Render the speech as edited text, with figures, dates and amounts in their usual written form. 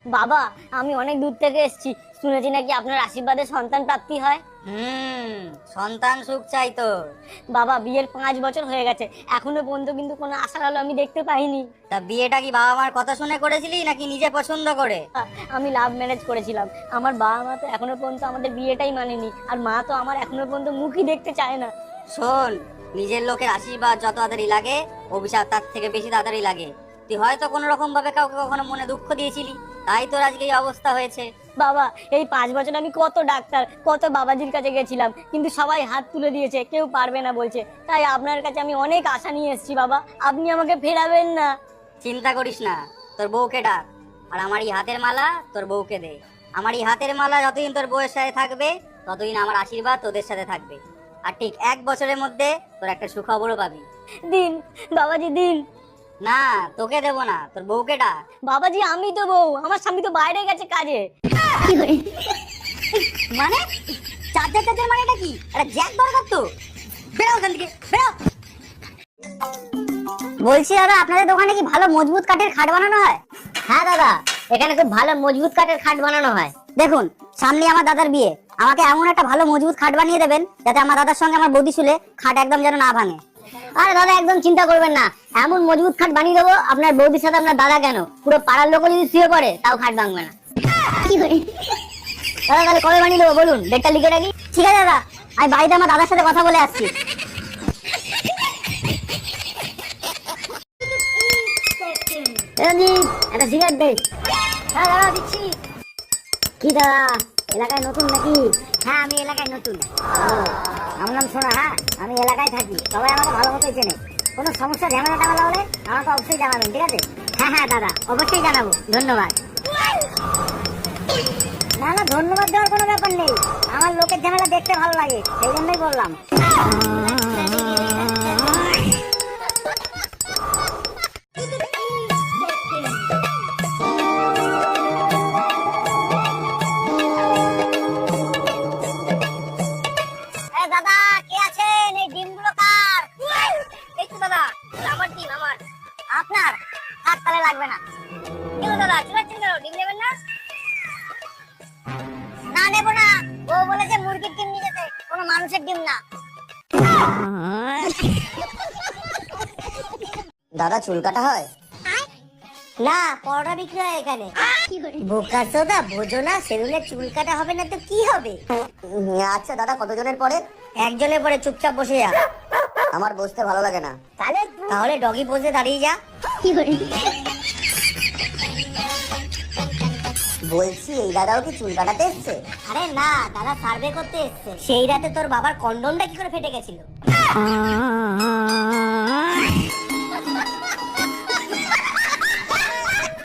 বাবা, আমি অনেক দূর থেকে এসেছি, শুনেছি নাকি আপনার আশীর্বাদে সন্তান প্রাপ্তি হয়। সন্তান সুখ চাই তো। বাবা, বিয়ের 5 বছর হয়ে গেছে, এখনো পর্যন্ত কিন্তু কোনো আশার আলো আমি দেখতে পাইনি। তা বিয়েটা কি বাবা মার কথা শুনে করেছিলি নাকি নিজে পছন্দ করে? আমি লাভ ম্যারেজ করেছিলাম। আমার বাবা মা তো এখনো পর্যন্ত আমাদের বিয়েটাই মানেনি, আর মা তো আমার এখনো পর্যন্ত মুখই দেখতে চায় না। শোন, নিজের লোকের আশীর্বাদ যত তাড়াতাড়ি লাগে, অভিশাপ তার থেকে বেশি তাড়াতাড়ি লাগে। তুই হয়তো কোনো রকম ভাবে কাউকে কখনো মনে দুঃখ দিয়েছিলি, তাই তোর আজকে এই অবস্থা হয়েছে। বাবা, এই 5 বছর আমি কত ডাক্তার, কত বাবাজির কাছে গেছিলাম, কিন্তু সবাই হাত তুলে দিয়েছে, কেউ পারবে না বলছে। তাই আপনার কাছে আমি অনেক আশা নিয়ে এসেছি বাবা, আপনি আমাকে ফেরাবেন না। চিন্তা করিস না, তোর বউকে ডাক, আর আমার এই হাতের মালা তোর বউকে দে। আমার এই হাতের মালা যতদিন তোর বউয়ের সাথে থাকবে, ততদিন আমার আশীর্বাদ তোদের সাথে থাকবে। আর ঠিক 1 বছরের মধ্যে তোর একটা সুখবরও পাবি। দিন বাবাজি, দিন। না, তোকে দেবো না, তোর বউকে ডাক। বাবাজি, আমি তো বউ, আমার স্বামী তো বাইরে গেছে কাজে। মানে চার্জার মানে এটা কি? এটা জ্যাক দরকার তো। বেরো ওখান থেকে, বেরো। বলছি দাদা, আপনাদের দোকানে কি ভালো মজবুত কাঠের খাট বানানো হয়? হ্যাঁ দাদা, এখানে খুব ভালো মজবুত কাঠের খাট বানানো হয়। দেখুন, সামনে আমার দাদার বিয়ে, আমাকে এমন একটা ভালো মজবুত খাট বানিয়ে দেবেন যাতে আমার দাদার সঙ্গে আমার বৌদি শুলে খাট একদম যেন না ভাঙে। আরে দাদা, একদম চিন্তা করবেন না, এমন মজবুত খাট বানিয়ে দেবো, আপনার বৌদির সাথে আপনার দাদা কেন, পুরো পাড়ার লোক যদি শুয়ে পড়ে তাও খাট ভাঙবে না। দাদা, তাহলে কবে বানিয়ে দেবো বলুন, ডেটটা লিখে রাখি। ঠিক আছে দাদা, আমি বাড়িতে আমার দাদার সাথে কথা বলে আসছি। একটা সিগারেট দে। হ্যাঁ দাদা, দিচ্ছি। কি দাদা, এলাকায় নতুন নাকি? হ্যাঁ, আমি এলাকায় নতুন। আমার নাম সোনা। হ্যাঁ, আমি এলাকায় থাকি, সবাই আমাকে ভালো মতোই চেনে। কোনো সমস্যা ঝামেলা টামেলা হলে আমাকে অবশ্যই জানাবেন, ঠিক আছে? হ্যাঁ হ্যাঁ দাদা, অবশ্যই জানাবো, ধন্যবাদ। না না, ধন্যবাদ দেওয়ার কোনো ব্যাপার নেই, আমার লোকের ঝামেলা দেখতে ভালো লাগে, সেই জন্যই বললাম। দাদা, কে আছেন? এই ডিমগুলো কার? এই তো দাদা, আমার ডিম। আমার? আপনার? হাত তালে লাগবে না। কেন দাদা, চিল্লাচ্ছেন কেন? ডিম নেবেন না? না, নেবো না। ও বলেছে মুরগির ডিম নিয়ে যেতে, কোনো মানুষের ডিম না। দাদা, চুল কাটা হয়? না, পরোটা বিক্রি হয় এখানে। বোকা সোদা, বোঝো না, সেলুনে চুল কাটা হবে না তো কি হবে? আচ্ছা দাদা, কতজনের পরে? একজনের পরে, চুপচাপ বসে যা। আমার বসতে ভালো লাগে না। তাহলে ডগি পোজে দাঁড়িয়ে যা। বলছি, এই দাদাও কি চুল কাটাতে এসছে? আরে না দাদা, সার্ভে করতে এসছে। সেই রাতে তোর বাবার কন্ডমটা কি করে ফেটে গেছিল?